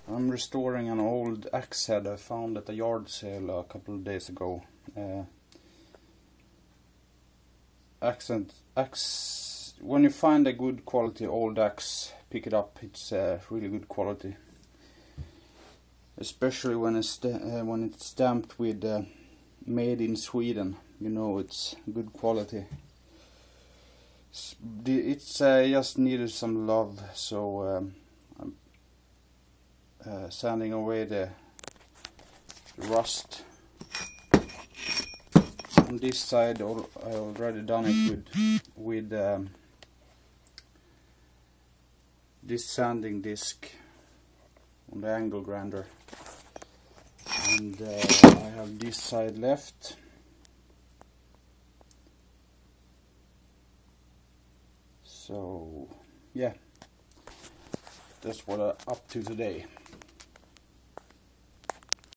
I'm restoring an old axe head I found at a yard sale a couple of days ago. When you find a good quality old axe, pick it up. It's really good quality, especially when it's stamped with made in Sweden. You know it's good quality. It's just needed some love, so I'm sanding away the rust. On this side I already done it with this sanding disc on the angle grinder, and I have this side left. So yeah, that's what I'm up to today.